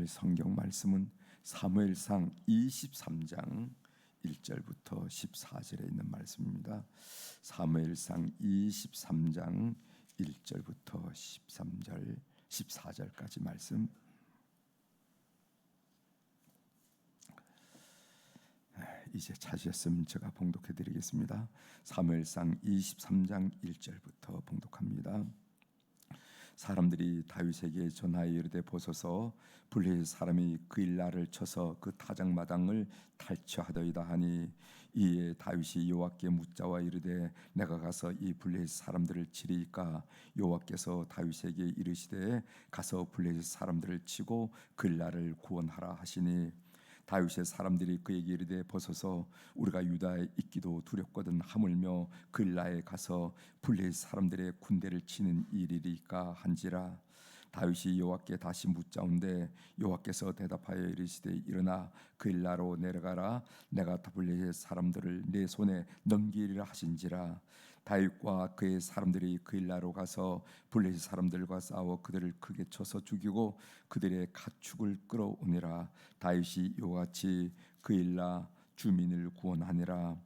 오늘 성경 말씀은 사무엘상 23장 1절부터 14절에 있는 말씀입니다. 사무엘상 23장 1절부터 14절까지 말씀. 이제 찾으셨으면 제가 봉독해 드리겠습니다. 사무엘상 23장 1절부터 봉독합니다. 사람들이 다윗에게 전하여 이르되 보소서 블레셋 사람이 그일라를 쳐서 그 타작마당을 탈취하더이다 하니 이에 다윗이 여호와께 묻자와 이르되 내가 가서 이 블레셋 사람들을 치리이까 여호와께서 다윗에게 이르시되 가서 블레셋 사람들을 치고 그일라를 구원하라 하시니 다윗의 사람들이 그에게 이르되 보소서 우리가 유다에 있기도 두렵거든 하물며 그일라에 가서 블레셋 사람들의 군대를 치는 일이리까 한지라. 다윗이 여호와께 다시 묻자온데 여호와께서 대답하여 이르시되 일어나 그일라로 내려가라 내가 블레셋 사람들을 내 손에 넘기리라 하신지라. 다윗과 그의 사람들이 그일라로 가서 블레셋 사람들과 싸워 그들을 크게 쳐서 죽이고 그들의 가축을 끌어오니라. 다윗이 이같이 그일라 주민을 구원하니라.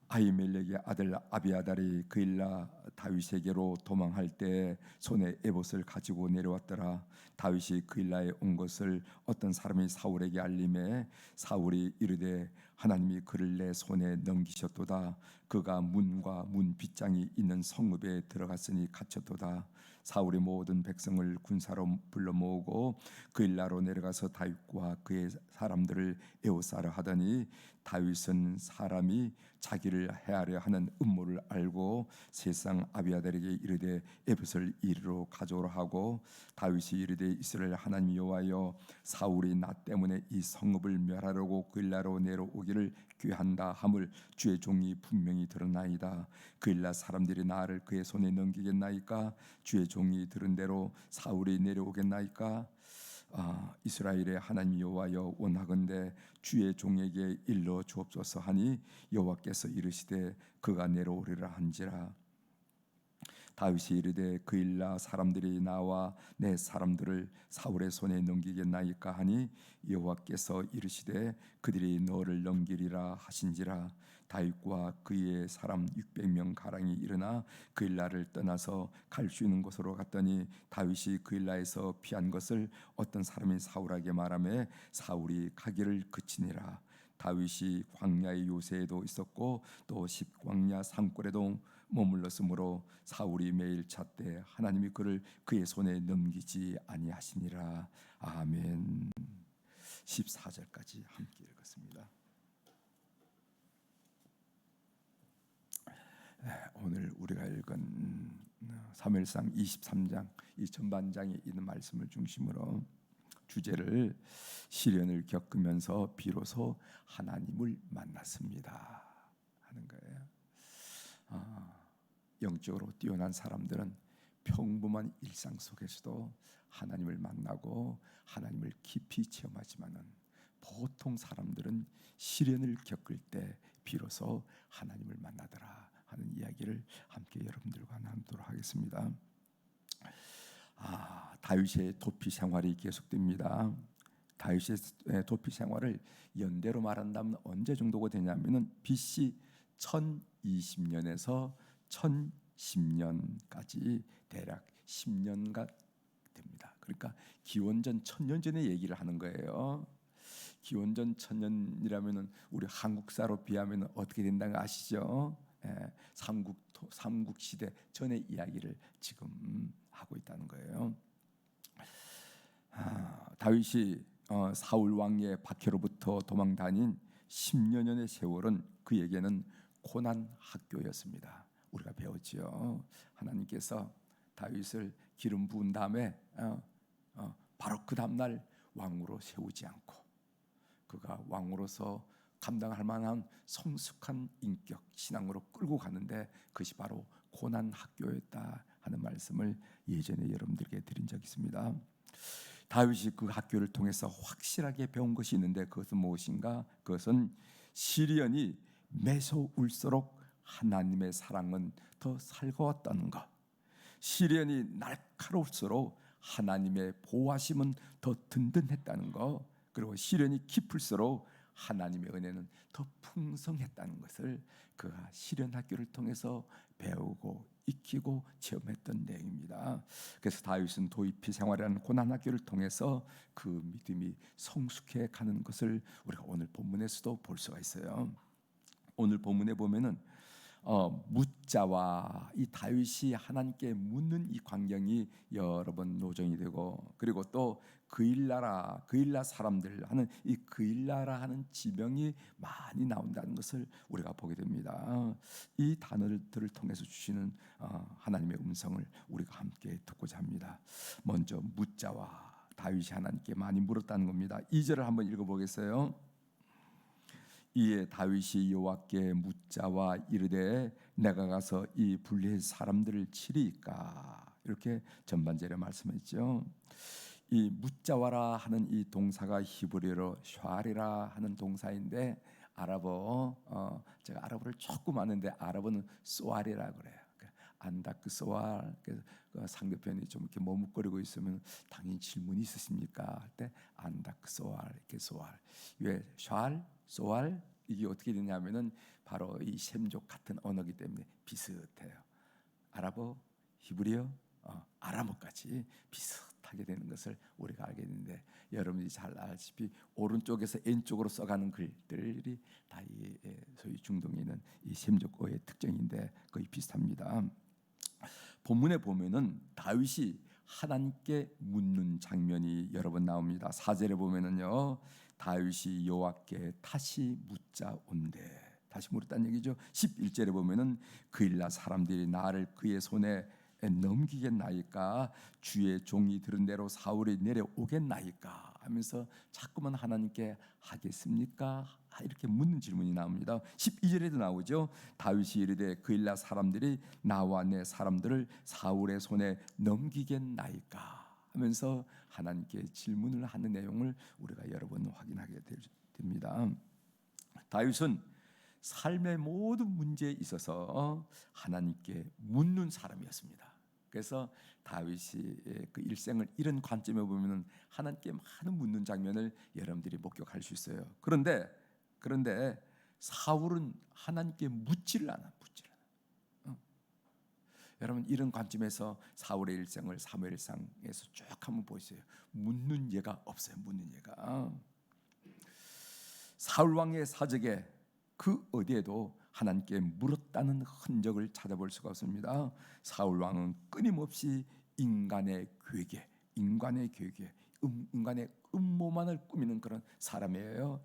아히멜렉의 아들 아비아달이 그일라 다윗에게로 도망할 때 손에 에봇을 가지고 내려왔더라. 다윗이 그일라에 온 것을 어떤 사람이 사울에게 알림해 사울이 이르되 하나님이 그를 내 손에 넘기셨도다. 그가 문과 문 빗장이 있는 성읍에 들어갔으니 갇혔도다. 사울이 모든 백성을 군사로 불러 모으고 그일라로 내려가서 다윗과 그의 사람들을 에워싸려 하더니 다윗은 사람이 자기를 해하려 하는 음모를 알고 세상 아비아달에게 이르되 에봇을 이리로 가져오라 하고 다윗이 이르되 이스라엘 하나님 여호와여 사울이 나 때문에 이 성읍을 멸하려고 그일라로 내려오기를 귀한다 함을 주의 종이 분명히 들었나이다. 그일라 사람들이 나를 그의 손에 넘기겠나이까? 주의 종이 들은 대로 사울이 내려오겠나이까? 이스라엘의 하나님 여호와여 원하건대 주의 종에게 일러 주옵소서 하니 여호와께서 이르시되 그가 내려오리라 한지라. 다윗이 이르되 그일라 사람들이 나와 내 사람들을 사울의 손에 넘기겠나이까 하니 여호와께서 이르시되 그들이 너를 넘기리라 하신지라. 다윗과 그의 사람 600명 가량이 일어나 그일라를 떠나서 갈 수 있는 곳으로 갔더니 다윗이 그일라에서 피한 것을 어떤 사람이 사울에게 말하며 사울이 가기를 그치니라. 다윗이 광야의 요새에도 있었고 또 십광야 산골에도 머물렀으므로 사울이 매일 찾되 하나님이 그를 그의 손에 넘기지 아니하시니라. 아멘. 14절까지 함께 읽었습니다. 오늘 우리가 읽은 사무엘상 23장 이 전반장에 있는 말씀을 중심으로 주제를 시련을 겪으면서 비로소 하나님을 만났습니다 하는 거예요. 영적으로 뛰어난 사람들은 평범한 일상 속에서도 하나님을 만나고 하나님을 깊이 체험하지만은 보통 사람들은 시련을 겪을 때 비로소 하나님을 만나더라 하는 이야기를 함께 여러분들과 나누도록 하겠습니다. 다윗의 도피 생활이 계속됩니다. 다윗의 도피 생활을 연대로 말한다면 언제 정도가 되냐면은 BC 1020년에서 1010년까지 대략 10년가 됩니다. 그러니까 기원전 1000년 전의 얘기를 하는 거예요. 기원전 1000년이라면은 우리 한국사로 비하면 어떻게 된다는 거 아시죠? 삼국 시대 전의 이야기를 지금 하고 있다는 거예요. 다윗이 사울 왕의 박해로부터 도망 다닌 10여 년의 세월은 그에게는 고난 학교였습니다. 우리가 배웠지요. 하나님께서 다윗을 기름 부은 다음에 바로 그 다음날 왕으로 세우지 않고 그가 왕으로서 감당할 만한 성숙한 인격 신앙으로 끌고 가는데 그것이 바로 고난 학교였다 하는 말씀을 예전에 여러분들께 드린 적이 있습니다. 다윗이 그 학교를 통해서 확실하게 배운 것이 있는데 그것은 무엇인가? 그것은 시련이 매서울수록 하나님의 사랑은 더 살가웠다는 것. 시련이 날카로울수록 하나님의 보호하심은 더 든든했다는 거, 그리고 시련이 깊을수록 하나님의 은혜는 더 풍성했다는 것을 그가 시련 학교를 통해서 배우고 익히고 체험했던 내용입니다. 그래서 다윗은 도입이 생활이라는 고난 학교를 통해서 그 믿음이 성숙해 가는 것을 우리가 오늘 본문에서도 볼 수가 있어요. 오늘 본문에 보면은 묻자와 이 다윗이 하나님께 묻는 이 광경이 여러 번 노정이 되고, 그리고 또 그일라 사람들 하는 이 그일라라 하는 지명이 많이 나온다는 것을 우리가 보게 됩니다. 이 단어들을 통해서 주시는 하나님의 음성을 우리가 함께 듣고자 합니다. 먼저 묻자와 다윗이 하나님께 많이 물었다는 겁니다. 2절을 한번 읽어보겠어요. 이에 다윗이 여호와께 묻자와 이르되 내가 가서 이 블레셋 사람들을 치리이까. 이렇게 전반절에 말씀했죠. 이 묻자와라 하는 이 동사가 히브리어로 샤리라 하는 동사인데, 아랍어 제가 아랍어를 조금 아는데 아랍어는 쏘알이라 그래요. 안다크 쏘알. 상대편이 좀 이렇게 머뭇거리고 있으면 당연히 질문이 있으십니까 할 때 안다크 쏘알, 이렇게 쏘알. 왜 샤알 쏘알 이게 어떻게 되냐면은 바로 이 셈족 같은 언어기 때문에 비슷해요. 아랍어, 히브리어, 아람어까지 비슷하게 되는 것을 우리가 알게 되는데, 여러분이 잘 알다시피 오른쪽에서 왼쪽으로 써가는 글들이 다 이 소위 중동에 있는 이 셈족어의 특징인데 거의 비슷합니다. 본문에 보면은 다윗이 하나님께 묻는 장면이 여러 번 나옵니다. 4절에 보면은요, 다윗이 여호와께 다시 묻자 온대. 다시 물었다는 얘기죠. 11절에 보면은 그일라 사람들이 나를 그의 손에 넘기겠나이까, 주의 종이 들은 대로 사울이 내려오겠나이까 하면서 자꾸만 하나님께 하겠습니까? 이렇게 묻는 질문이 나옵니다. 12절에도 나오죠. 다윗이 이르되 그일라 사람들이 나와 내 사람들을 사울의 손에 넘기겠나이까 하면서 하나님께 질문을 하는 내용을 우리가 여러 번 확인하게 됩니다. 다윗은 삶의 모든 문제에 있어서 하나님께 묻는 사람이었습니다. 그래서 다윗이 그 일생을 이런 관점에 보면 하나님께 많은 묻는 장면을 여러분들이 목격할 수 있어요. 그런데 사울은 하나님께 묻지를 않아. 여러분, 이런 관점에서 사울의 일생을 사무엘상에서 쭉 한번 보세요. 묻는 예가 없어요. 묻는 예가. 사울 왕의 사적에 그 어디에도 하나님께 물었다는 흔적을 찾아볼 수가 없습니다. 사울 왕은 끊임없이 인간의 괴계, 인간의 음모만을 꾸미는 그런 사람이에요.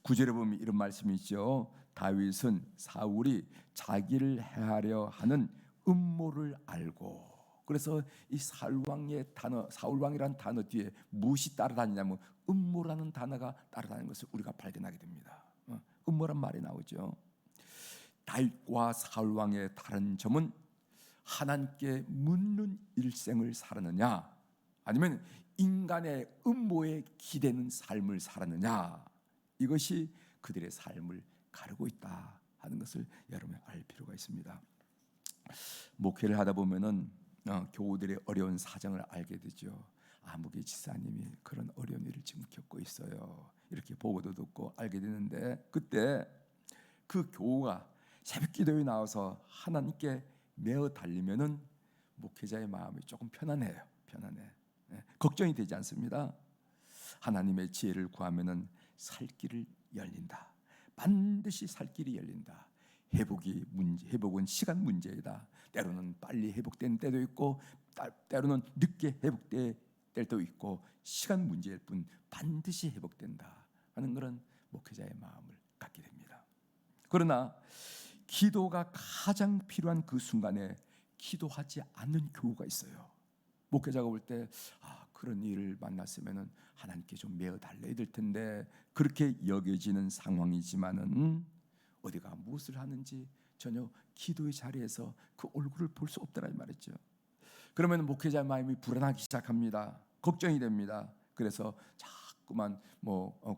9절에 보면 이런 말씀이 있죠. 다윗은 사울이 자기를 해하려 하는 음모를 알고, 그래서 이 사울왕이라는 단어 뒤에 무엇이 따라다니냐면 음모라는 단어가 따라다니는 것을 우리가 발견하게 됩니다. 음모란 말이 나오죠. 다윗과 사울왕의 다른 점은 하나님께 묻는 일생을 살았느냐, 아니면 인간의 음모에 기대는 삶을 살았느냐, 이것이 그들의 삶을 가르고 있다 하는 것을 여러분이 알 필요가 있습니다. 목회를 하다 보면은 교우들의 어려운 사정을 알게 되죠. 아무개 지사님이 그런 어려운 일을 지금 겪고 있어요. 이렇게 보고도 듣고 알게 되는데, 그때 그 교우가 새벽기도에 나와서 하나님께 매어 달리면은 목회자의 마음이 조금 편안해. 걱정이 되지 않습니다. 하나님의 지혜를 구하면은 살 길을 열린다. 반드시 살 길이 열린다. 회복은 시간 문제이다. 때로는 빨리 회복된 때도 있고, 때로는 늦게 회복될 때도 있고, 시간 문제일 뿐 반드시 회복된다 하는 그런 목회자의 마음을 갖게 됩니다. 그러나 기도가 가장 필요한 그 순간에 기도하지 않는 교우가 있어요. 목회자가 볼 때 그런 일을 만났으면 하나님께 좀 매어 달래야 될 텐데, 그렇게 여겨지는 상황이지만은 어디가 무엇을 하는지 전혀 기도의 자리에서 그 얼굴을 볼 수 없다는 말이죠. 그러면 목회자의 마음이 불안하기 시작합니다. 걱정이 됩니다. 그래서 자꾸만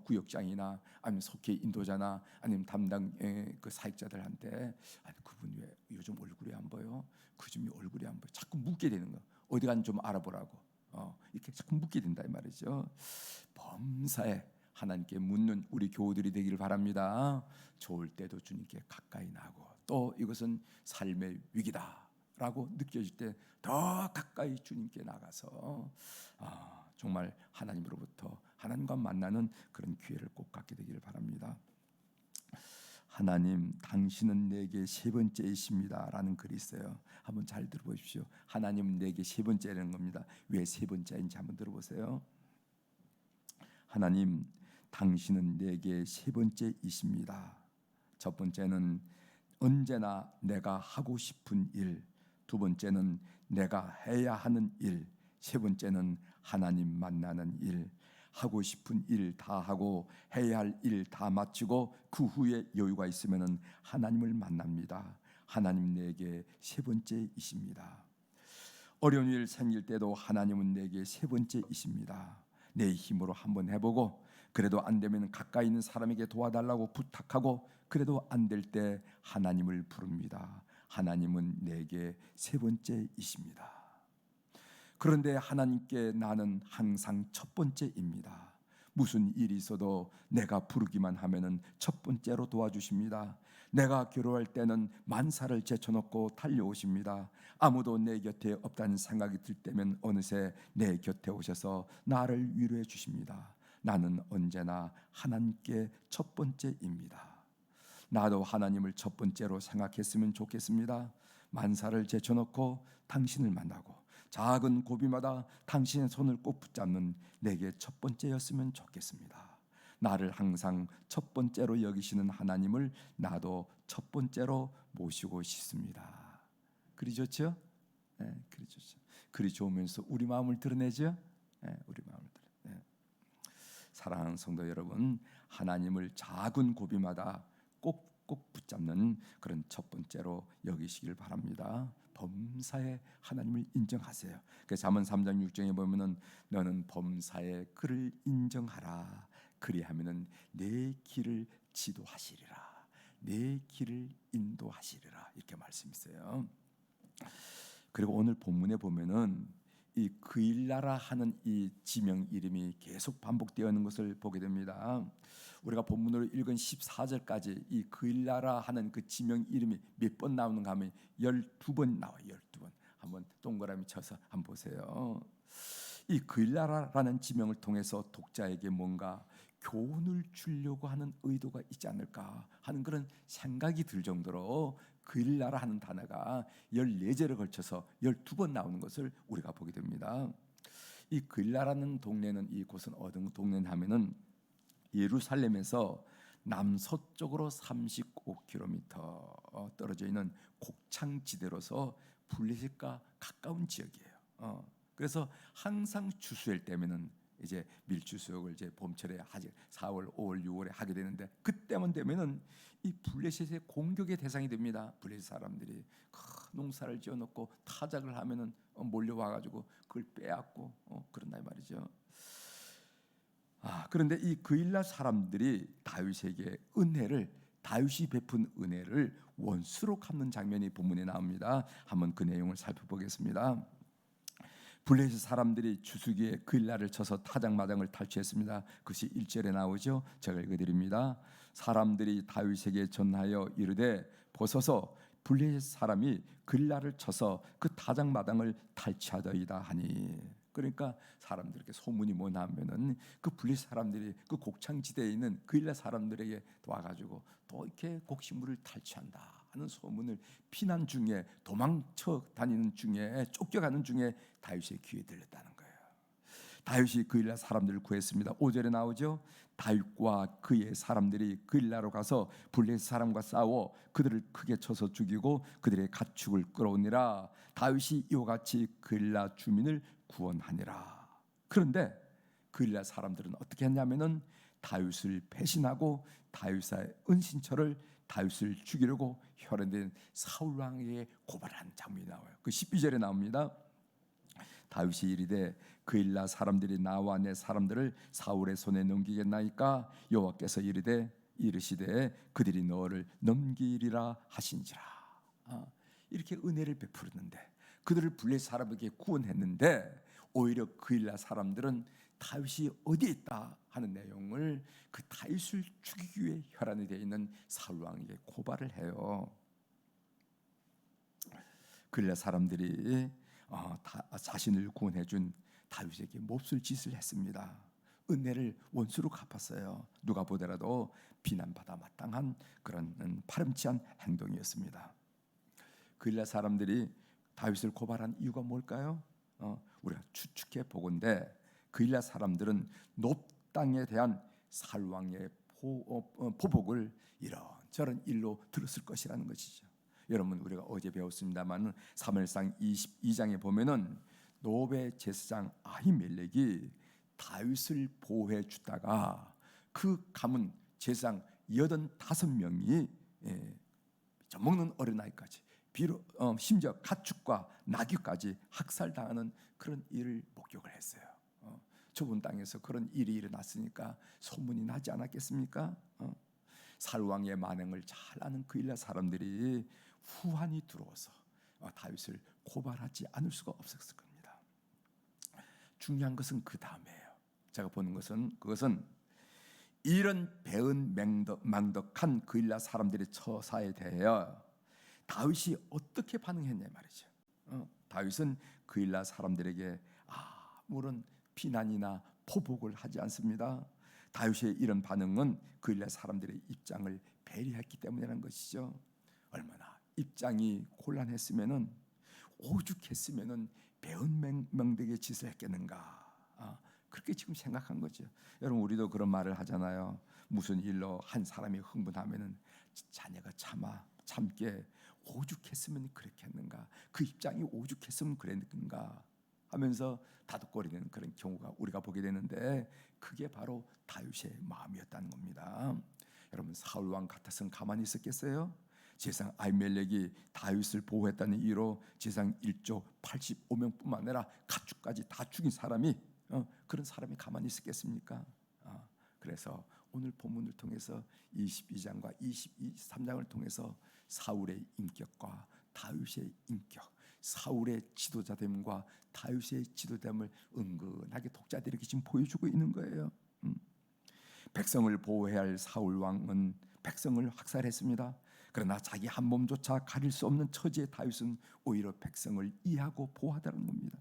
구역장이나 아니면 속회 인도자나 아니면 담당 그 사역자들한테 그분 왜 요즘 얼굴이 안 보여? 그분이 얼굴이 안 보여? 자꾸 묻게 되는 거. 어디 간지 좀 알아보라고. 이렇게 자꾸 묻게 된다 이 말이죠. 범사에 하나님께 묻는 우리 교우들이 되기를 바랍니다. 좋을 때도 주님께 가까이 나고, 또 이것은 삶의 위기다라고 느껴질 때 더 가까이 주님께 나가서 정말 하나님으로부터 하나님과 만나는 그런 기회를 꼭 갖게 되기를 바랍니다. 하나님, 당신은 내게 세 번째이십니다 라는 글이 있어요. 한번 잘 들어보십시오. 하나님은 내게 세 번째라는 겁니다. 왜 세 번째인지 한번 들어보세요. 하나님, 당신은 내게 세 번째이십니다. 첫 번째는 언제나 내가 하고 싶은 일, 두 번째는 내가 해야 하는 일, 세 번째는 하나님 만나는 일. 하고 싶은 일 다 하고 해야 할 일 다 마치고 그 후에 여유가 있으면은 하나님을 만납니다. 하나님 내게 세 번째이십니다. 어려운 일 생길 때도 하나님은 내게 세 번째이십니다. 내 힘으로 한번 해보고 그래도 안 되면 가까이 있는 사람에게 도와달라고 부탁하고 그래도 안 될 때 하나님을 부릅니다. 하나님은 내게 세 번째이십니다. 그런데 하나님께 나는 항상 첫 번째입니다. 무슨 일이 있어도 내가 부르기만 하면은 첫 번째로 도와주십니다. 내가 괴로워할 때는 만사를 제쳐놓고 달려오십니다. 아무도 내 곁에 없다는 생각이 들 때면 어느새 내 곁에 오셔서 나를 위로해 주십니다. 나는 언제나 하나님께 첫 번째입니다. 나도 하나님을 첫 번째로 생각했으면 좋겠습니다. 만사를 제쳐놓고 당신을 만나고 작은 고비마다 당신의 손을 꼭 붙잡는 내게 첫 번째였으면 좋겠습니다. 나를 항상 첫 번째로 여기시는 하나님을 나도 첫 번째로 모시고 싶습니다. 그리 좋죠? 네, 그리 좋죠. 그리 좋으면서 우리 마음을 드러내죠? 네, 우리 마음을 드러내. 네. 사랑하는 성도 여러분, 하나님을 작은 고비마다 꼭 붙잡는 그런 첫 번째로 여기시길 바랍니다. 범사에 하나님을 인정하세요. 그래서 잠언 3장 6절에 보면은 너는 범사에 그를 인정하라. 그리하면은 내 길을 지도하시리라. 내 길을 인도하시리라. 이렇게 말씀있어요. 그리고 오늘 본문에 보면은 이 그일라라 하는 이 지명 이름이 계속 반복되어 있는 것을 보게 됩니다. 우리가 본문으로 읽은 14절까지 이 그일라라 하는 그 지명 이름이 몇 번 나오는가 하면 12번 나와요. 12번. 한번 동그라미 쳐서 한번 보세요. 이 그일라라는 지명을 통해서 독자에게 뭔가 교훈을 주려고 하는 의도가 있지 않을까 하는 그런 생각이 들 정도로 그일라라 하는 단어가 14절에 걸쳐서 12번 나오는 것을 우리가 보게 됩니다. 이 그일라라는 동네는, 이곳은 어떤 동네냐 하면은 예루살렘에서 남서쪽으로 35km 떨어져 있는 곡창지대로서 블레셋과 가까운 지역이에요. 그래서 항상 추수할 때면은 이제 밀주 수확을 이제 봄철에 하지 4월, 5월, 6월에 하게 되는데 그때만 되면은 이 블레셋의 공격의 대상이 됩니다. 블레셋 사람들이 농사를 지어놓고 타작을 하면은 몰려와 가지고 그걸 빼앗고 그런다 이 말이죠. 그런데 이 그일라 사람들이 다윗에게 다윗이 베푼 은혜를 원수로 갚는 장면이 본문에 나옵니다. 한번 그 내용을 살펴보겠습니다. 블레셋 사람들이 주수기에 그일라를 쳐서 타작마당을 탈취했습니다. 그것이 1절에 나오죠. 제가 읽어드립니다. 사람들이 다윗에게 전하여 이르되 보소서 블레셋 사람이 그일라를 쳐서 그 타작마당을 탈취하더이다 하니. 그러니까 사람들에게 소문이 뭐냐 하면은 그 블레셋 사람들이 그 곡창지대에 있는 그일라 사람들에게 와가지고 또 이렇게 곡식물을 탈취한다 하는 소문을 피난 중에, 도망쳐 다니는 중에, 쫓겨가는 중에 다윗의 귀에 들렸다는 거예요. 다윗이 그일라 사람들을 구했습니다. 5절에 나오죠. 다윗과 그의 사람들이 그일라로 가서 블레셋 사람과 싸워 그들을 크게 쳐서 죽이고 그들의 가축을 끌어오니라. 다윗이 이와 같이 그일라 주민을 구원하니라. 그런데 그일라 사람들은 어떻게 했냐면은 다윗을 배신하고 다윗의 은신처를 다윗을 죽이려고 혈안된 사울 왕에게 고발한 장면이 나와요. 그 12절에 나옵니다. 다윗이 이르되 그일라 사람들이 나와 내 사람들을 사울의 손에 넘기겠나이까? 여호와께서 이르시되 그들이 너를 넘기리라 하신지라. 이렇게 은혜를 베푸는데 그들을 블레셋 사람에게 구원했는데 오히려 그일라 사람들은 다윗이 어디에 있다 하는 내용을 그 다윗을 죽이기 위해 혈안이 되어 있는 사울 왕에게 고발을 해요. 그일라 사람들이 자신을 구원해준 다윗에게 몹쓸 짓을 했습니다. 은혜를 원수로 갚았어요. 누가 보더라도 비난받아 마땅한 그런 파렴치한 행동이었습니다. 그일라 사람들이 다윗을 고발한 이유가 뭘까요? 우리가 추측해 보건대 그일라 사람들은 높 땅에 대한 사울 왕의 보복을 이런저런 일로 들었을 것이라는 것이죠. 여러분, 우리가 어제 배웠습니다만 사무엘상 22장에 보면은 노베 제사장 아히멜렉이 다윗을 보호해 주다가 그 가문 제사장 85명이 젖먹는 어린아이까지 심지어 가축과 나귀까지 학살당하는 그런 일을 목격을 했어요. 좁은 땅에서 그런 일이 일어났으니까 소문이 나지 않았겠습니까? 사울 왕의 만행을 잘 아는 그일라 사람들이 후한이 들어와서 다윗을 고발하지 않을 수가 없었을 겁니다. 중요한 것은 그 다음이에요. 제가 보는 것은 그것은 이런 배은 망덕한 그일라 사람들의 처사에 대하여 다윗이 어떻게 반응했냐 말이죠. 다윗은 그일라 사람들에게 아무런 비난이나 포복을 하지 않습니다. 다윗의 이런 반응은 그일라 사람들의 입장을 배려했기 때문이라는 것이죠. 얼마나 입장이 곤란했으면은 오죽했으면은 배은 명백의 짓을 했겠는가. 그렇게 지금 생각한 거죠. 여러분, 우리도 그런 말을 하잖아요. 무슨 일로 한 사람이 흥분하면은 자네가 참게 오죽했으면 그랬겠는가. 그 입장이 오죽했으면 그랬는가 하면서 다독거리는 그런 경우가 우리가 보게 되는데 그게 바로 다윗의 마음이었다는 겁니다. 여러분, 사울 왕 같았으면 가만히 있었겠어요? 제사장 아히멜렉이 다윗을 보호했다는 이유로 제사장 1조 85명뿐만 아니라 가축까지 다 죽인 사람이 그런 사람이 가만히 있었겠습니까? 그래서 오늘 본문을 통해서 22장과 23장을 통해서 사울의 인격과 다윗의 인격, 사울의 지도자됨과 다윗의 지도됨을 은근하게 독자들에게 지금 보여주고 있는 거예요. 백성을 보호해야 할 사울 왕은 백성을 학살했습니다. 그러나 자기 한 몸조차 가릴 수 없는 처지의 다윗은 오히려 백성을 이해하고 보호하다는 겁니다.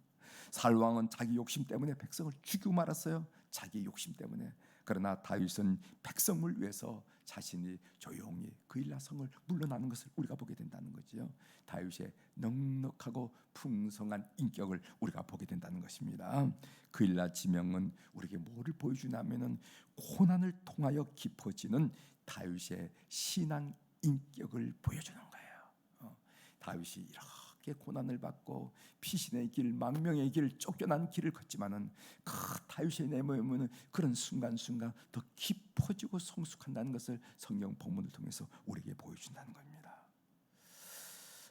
사울 왕은 자기 욕심 때문에 백성을 죽이고 말았어요. 자기 욕심 때문에. 그러나 다윗은 백성을 위해서 자신이 조용히 그일라 성을 물러나는 것을 우리가 보게 된다는 거죠. 다윗의 넉넉하고 풍성한 인격을 우리가 보게 된다는 것입니다. 그일라 지명은 우리에게 뭐를 보여주냐면은 고난을 통하여 깊어지는 다윗의 신앙 인격을 보여주는 거예요. 다윗이 이렇게 고난을 받고 피신의 길, 망명의 길, 쫓겨난 길을 걷지만은 그 다윗의 내모에는 그런 순간순간 더 깊어지고 성숙한다는 것을 성경 본문을 통해서 우리에게 보여준다는 겁니다.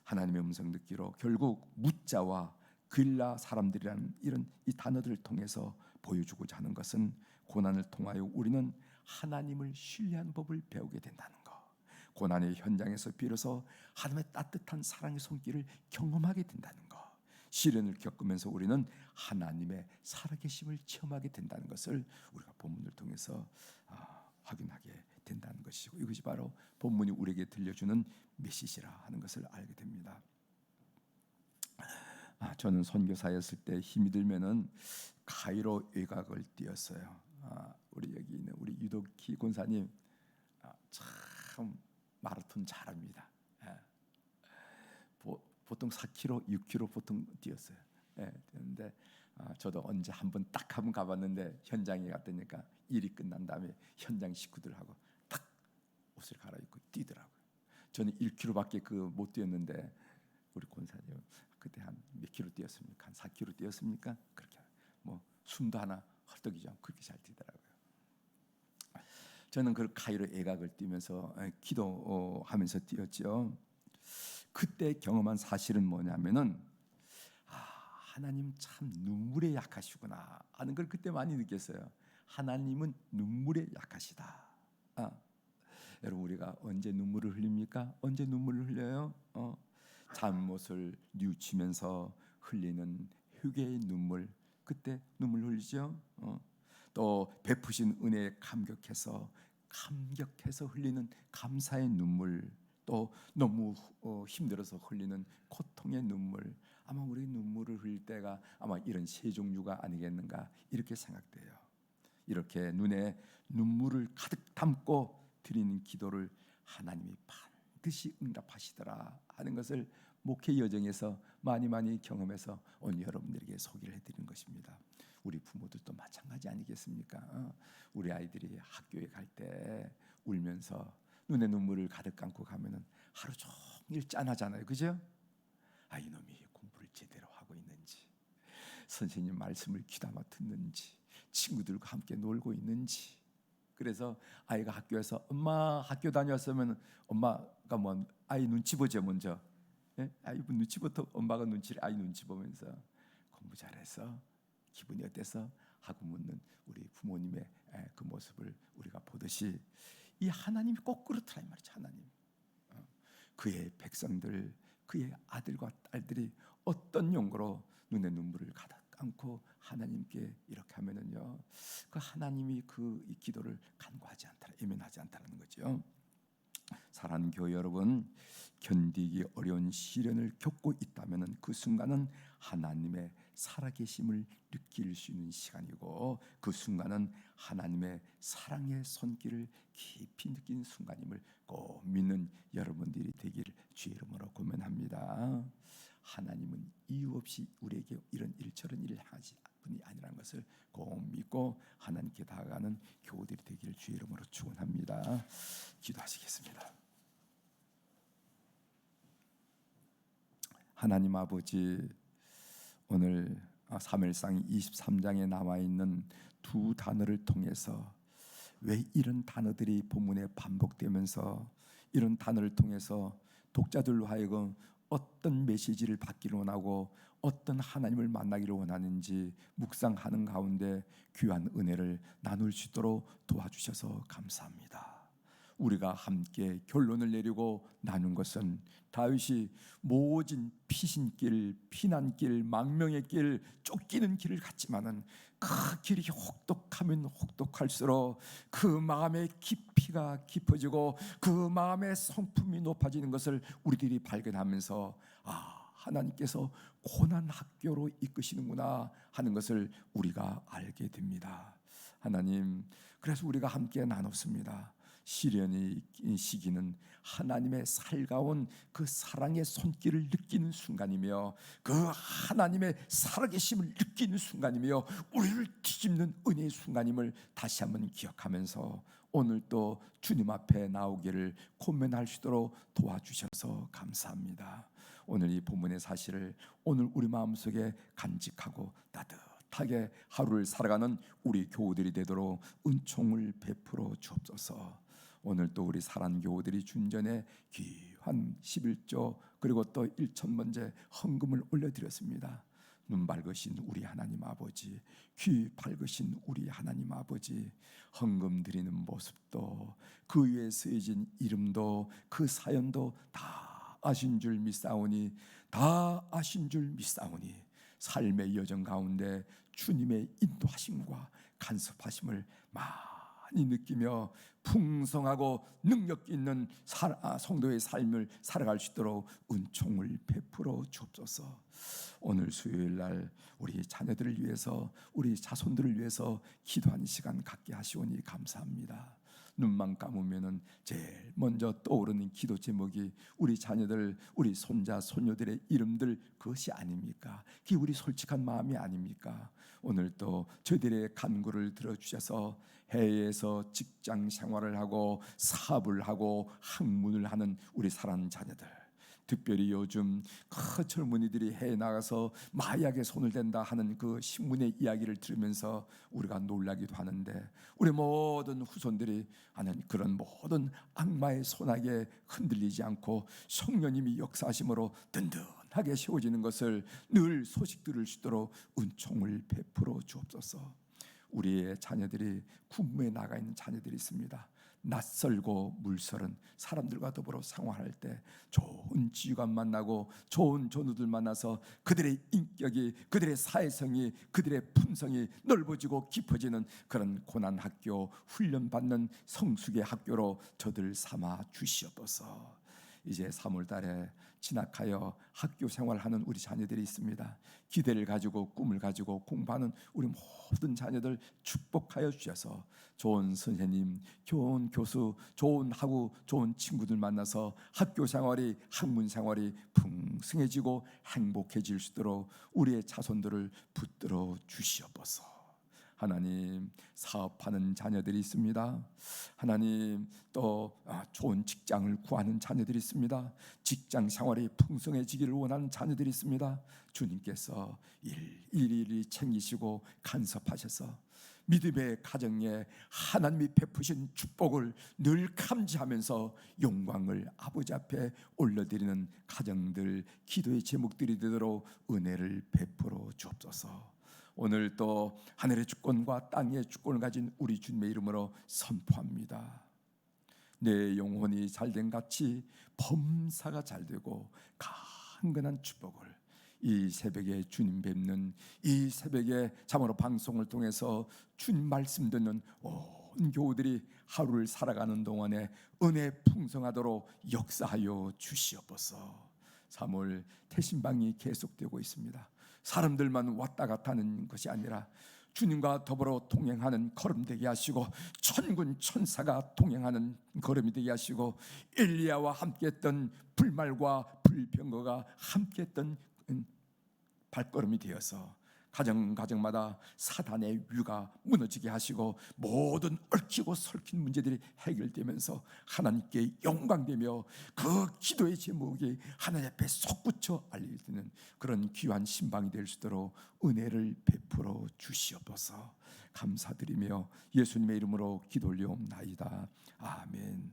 하나님의 음성 듣기로 결국 묻자와 그일라 사람들이라는 이런 이 단어들을 통해서 보여주고자 하는 것은 고난을 통하여 우리는 하나님을 신뢰하는 법을 배우게 된다는 것. 고난의 현장에서 비로소 하나님의 따뜻한 사랑의 손길을 경험하게 된다는 것. 시련을 겪으면서 우리는 하나님의 살아계심을 체험하게 된다는 것을 우리가 본문을 통해서 확인하게 된다는 것이고, 이것이 바로 본문이 우리에게 들려주는 메시지라 하는 것을 알게 됩니다. 저는 선교사였을 때 힘이 들면은 카이로 외곽을 뛰었어요. 우리 여기 있는 우리 유덕희 권사님 참 마라톤 잘합니다. 보통 4km, 6km 보통 뛰었어요. 그런데 저도 언제 한번 가봤는데 현장에 갔더니까 일이 끝난 다음에 현장 식구들하고 딱 옷을 갈아입고 뛰더라고요. 저는 1km밖에 못 뛰었는데 우리 권사님 그때 한 몇 킬로 뛰었습니까? 한 4km 뛰었습니까? 그렇게 뭐 숨도 하나 헐떡이지 않고 그렇게 잘 뛰더라고요. 저는 그 카이로 외곽을 뛰면서 기도하면서 뛰었죠. 그때 경험한 사실은 뭐냐면은 하나님 참 눈물에 약하시구나 하는 걸 그때 많이 느꼈어요. 하나님은 눈물에 약하시다. 여러분, 우리가 언제 눈물을 흘립니까? 언제 눈물을 흘려요? 잠못을 뉘우치면서 흘리는 휴게의 눈물, 그때 눈물 흘리죠. 또 베푸신 은혜에 감격해서 흘리는 감사의 눈물, 또 너무 힘들어서 흘리는 고통의 눈물, 아마 우리 눈물을 흘릴 때가 아마 이런 세 종류가 아니겠는가 이렇게 생각돼요. 이렇게 눈에 눈물을 가득 담고 드리는 기도를 하나님이 반드시 응답하시더라 하는 것을 목회 여정에서 많이 경험해서 오늘 여러분들에게 소개를 해드리는 것입니다. 우리 부모들도 마찬가지 아니겠습니까? 우리 아이들이 학교에 갈 때 울면서 눈에 눈물을 가득 감고 가면은 하루 종일 짠하잖아요, 그죠? 이놈이 공부를 제대로 하고 있는지, 선생님 말씀을 귀담아 듣는지, 친구들과 함께 놀고 있는지. 그래서 아이가 학교에서 엄마 학교 다녀왔으면 엄마가 뭐 아이 눈치 보죠 먼저. 아이 눈치부터 엄마가 아이 눈치 보면서 공부 잘해서 기분이 어때서 하고 묻는 우리 부모님의 그 모습을 우리가 보듯이 이 하나님이 꼭 그렇더라 이 말이죠. 하나님 그의 백성들, 그의 아들과 딸들이 어떤 용고로 눈에 눈물을 가득 감고 하나님께 이렇게 하면은요, 그 하나님이 그 이 기도를 간과하지 않더라, 예민하지 않다는 거죠. 사랑하는 교회 여러분, 견디기 어려운 시련을 겪고 있다면 그 순간은 하나님의 살아계심을 느낄 수 있는 시간이고, 그 순간은 하나님의 사랑의 손길을 깊이 느끼는 순간임을 꼭 믿는 여러분들이 되기를 주의 이름으로 고면합니다. 하나님은 이유 없이 우리에게 이런 일처럼 일을 하지 분이 아니라는 것을 꼭 믿고 하나님께 다가가는 교우들이 되기를 주의 이름으로 축원합니다. 기도하시겠습니다. 하나님 아버지, 오늘 사무엘상 23장에 나와 있는 두 단어를 통해서 왜 이런 단어들이 본문에 반복되면서 이런 단어를 통해서 독자들로 하여금 어떤 메시지를 받기를 원하고 어떤 하나님을 만나기를 원하는지 묵상하는 가운데 귀한 은혜를 나눌 수 있도록 도와주셔서 감사합니다. 우리가 함께 결론을 내리고 나눈 것은 다윗이 모진 피신길, 피난길, 망명의 길, 쫓기는 길을 갔지만은 그 길이 혹독하면 혹독할수록 그 마음의 깊이가 깊어지고 그 마음의 성품이 높아지는 것을 우리들이 발견하면서 하나님께서 고난 학교로 이끄시는구나 하는 것을 우리가 알게 됩니다. 하나님, 그래서 우리가 함께 나눴습니다. 시련의 시기는 하나님의 살가운 그 사랑의 손길을 느끼는 순간이며 그 하나님의 살아계심을 느끼는 순간이며 우리를 뒤집는 은혜의 순간임을 다시 한번 기억하면서 오늘 또 주님 앞에 나오기를 권면할 수 있도록 도와주셔서 감사합니다. 오늘 이 본문의 사실을 오늘 우리 마음속에 간직하고 따뜻하게 하루를 살아가는 우리 교우들이 되도록 은총을 베풀어 주옵소서. 오늘 또 우리 사랑 교우들이 준전에 귀한 11조 그리고 또 1,000번째 헌금을 올려드렸습니다. 눈 밝으신 우리 하나님 아버지, 귀 밝으신 우리 하나님 아버지, 헌금 드리는 모습도 그 위에 쓰여진 이름도 그 사연도 다 아신 줄 믿사오니 삶의 여정 가운데 주님의 인도하심과 간섭하심을 많이 느끼며 풍성하고 능력 있는 성도의 삶을 살아갈 수 있도록 은총을 베풀어 주옵소서. 오늘 수요일 날 우리 자녀들을 위해서, 우리 자손들을 위해서 기도하는 시간 갖게 하시오니 감사합니다. 눈만 감으면은 제일 먼저 떠오르는 기도 제목이 우리 자녀들, 우리 손자, 손녀들의 이름들, 그것이 아닙니까? 그게 우리 솔직한 마음이 아닙니까? 오늘 또 저희들의 간구를 들어주셔서 해외에서 직장 생활을 하고 사업을 하고 학문을 하는 우리 사랑하는 자녀들, 특별히 요즘 그 젊은이들이 해외 나가서 마약에 손을 댄다 하는 그 신문의 이야기를 들으면서 우리가 놀라기도 하는데, 우리 모든 후손들이 하는 그런 모든 악마의 손아귀에 흔들리지 않고 성령님이 역사하심으로 든든하게 세워지는 것을 늘 소식 들을 수 있도록 은총을 베풀어 주옵소서. 우리의 자녀들이 군무에 나가 있는 자녀들이 있습니다. 낯설고 물설은 사람들과 더불어 생활할 때 좋은 지휘관 만나고 좋은 전우들 만나서 그들의 인격이, 그들의 사회성이, 그들의 품성이 넓어지고 깊어지는 그런 고난 학교, 훈련받는 성숙의 학교로 저들 삼아 주시옵소서. 이제 3월 달에 진학하여 학교 생활하는 우리 자녀들이 있습니다. 기대를 가지고 꿈을 가지고 공부하는 우리 모든 자녀들 축복하여 주셔서 좋은 선생님, 좋은 교수, 좋은 학우, 좋은 친구들 만나서 학교 생활이, 학문 생활이 풍성해지고 행복해질 수 있도록 우리의 자손들을 붙들어 주시옵소서. 하나님, 사업하는 자녀들이 있습니다. 하나님, 또 좋은 직장을 구하는 자녀들이 있습니다. 직장 생활이 풍성해지기를 원하는 자녀들이 있습니다. 주님께서 일일이 챙기시고 간섭하셔서 믿음의 가정에 하나님이 베푸신 축복을 늘 감지하면서 영광을 아버지 앞에 올려드리는 가정들, 기도의 제목들이 되도록 은혜를 베풀어 주옵소서. 오늘 또 하늘의 주권과 땅의 주권을 가진 우리 주님의 이름으로 선포합니다. 내 영혼이 잘된 같이 범사가 잘되고 강건한 축복을 이 새벽에 주님 뵙는, 이 새벽에 참으로 방송을 통해서 주님 말씀 듣는 온 교우들이 하루를 살아가는 동안에 은혜 풍성하도록 역사하여 주시옵소서. 3월 태신방이 계속되고 있습니다. 사람들만 왔다 갔다 하는 것이 아니라 주님과 더불어 동행하는 걸음 되게 하시고, 천군 천사가 동행하는 걸음이 되게 하시고, 엘리야와 함께했던 불말과 불병거가 함께했던 발걸음이 되어서 가정마다 사단의 위가 무너지게 하시고, 모든 얽히고 설킨 문제들이 해결되면서 하나님께 영광되며 그 기도의 제목이 하나님 앞에 솟구쳐 알려지는 그런 귀한 신방이 될 수 있도록 은혜를 베풀어 주시옵소서. 감사드리며 예수님의 이름으로 기도 올리옵나이다. 아멘.